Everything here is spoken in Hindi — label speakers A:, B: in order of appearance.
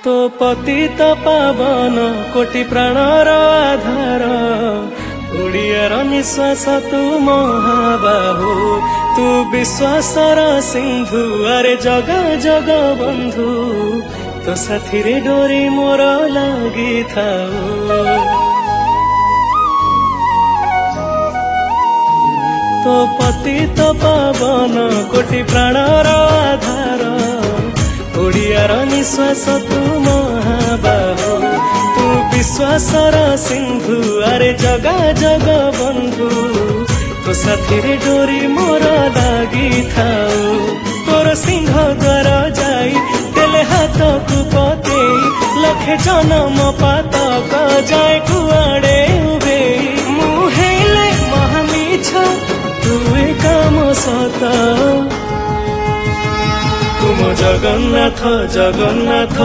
A: तो पतित पावन कोटि प्राणर आधार ओडियार निश्वास तू महाबाहु तू विश्वासर सिंधु अरे जग जग बंधु तो साथी रे डोरी मोर लगी थाऊ तो पतित पावन कोटि प्राणर आधार ओडियार निश्वास तू महाबाहु तू विश्वासर सिंधु अरे जगा जग बंधु तो साथी रे डोरी मोर लगी थाऊ तोर सिंह द्वार जाई तेले हाथ को पते लखे जन्म पातक जाए कुआड़े उबे मुहेले महामीछ तू काम सत तुम जगन्नाथ जगन्नाथ